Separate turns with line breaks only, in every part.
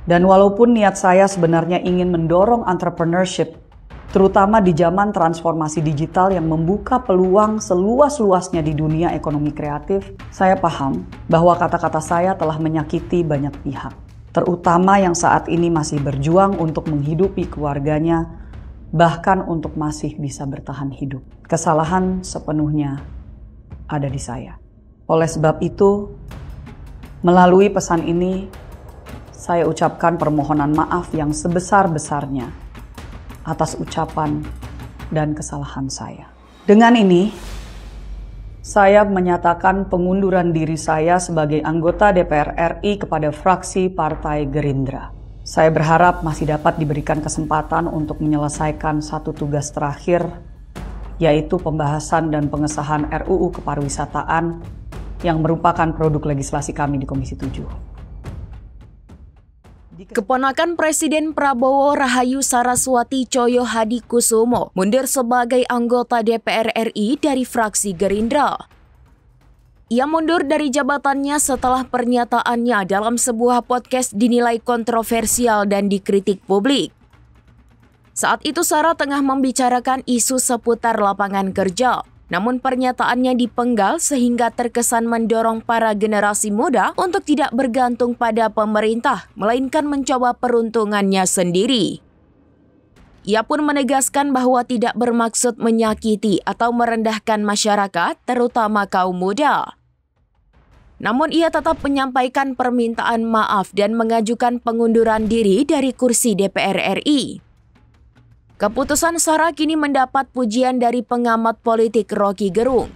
Dan walaupun niat saya sebenarnya ingin mendorong entrepreneurship, terutama di zaman transformasi digital yang membuka peluang seluas-luasnya di dunia ekonomi kreatif, saya paham bahwa kata-kata saya telah menyakiti banyak pihak, terutama yang saat ini masih berjuang untuk menghidupi keluarganya, bahkan untuk masih bisa bertahan hidup. Kesalahan sepenuhnya ada di saya. Oleh sebab itu, melalui pesan ini, saya ucapkan permohonan maaf yang sebesar-besarnya atas ucapan dan kesalahan saya. Dengan ini, saya menyatakan pengunduran diri saya sebagai anggota DPR RI kepada fraksi Partai Gerindra. Saya berharap masih dapat diberikan kesempatan untuk menyelesaikan satu tugas terakhir, yaitu pembahasan dan pengesahan RUU Kepariwisataan yang merupakan produk legislasi kami di Komisi 7.
Keponakan Presiden Prabowo, Rahayu Saraswati Tjoyo Hadikusumo, mundur sebagai anggota DPR RI dari fraksi Gerindra. Ia mundur dari jabatannya setelah pernyataannya dalam sebuah podcast dinilai kontroversial dan dikritik publik. Saat itu Sarah tengah membicarakan isu seputar lapangan kerja. Namun pernyataannya dipenggal sehingga terkesan mendorong para generasi muda untuk tidak bergantung pada pemerintah, melainkan mencoba peruntungannya sendiri. Ia pun menegaskan bahwa tidak bermaksud menyakiti atau merendahkan masyarakat, terutama kaum muda. Namun ia tetap menyampaikan permintaan maaf dan mengajukan pengunduran diri dari kursi DPR RI. Keputusan Sarah kini mendapat pujian dari pengamat politik Rocky Gerung.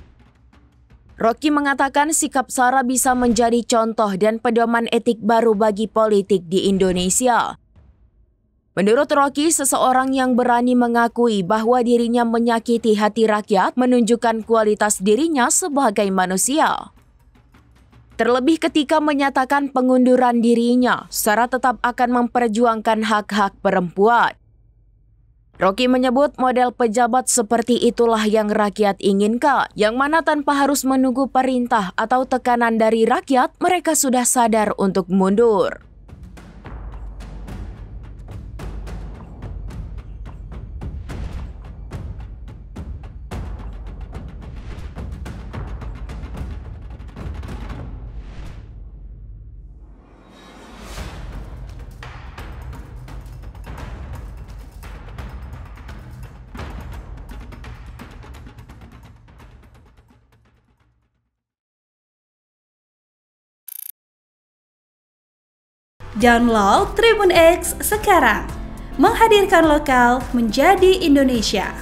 Rocky mengatakan sikap Sarah bisa menjadi contoh dan pedoman etik baru bagi politik di Indonesia. Menurut Rocky, seseorang yang berani mengakui bahwa dirinya menyakiti hati rakyat menunjukkan kualitas dirinya sebagai manusia. Terlebih ketika menyatakan pengunduran dirinya, Sarah tetap akan memperjuangkan hak-hak perempuan. Rocky menyebut model pejabat seperti itulah yang rakyat inginkan, yang mana tanpa harus menunggu perintah atau tekanan dari rakyat, mereka sudah sadar untuk mundur.
Download Tribun X sekarang, menghadirkan lokal menjadi Indonesia.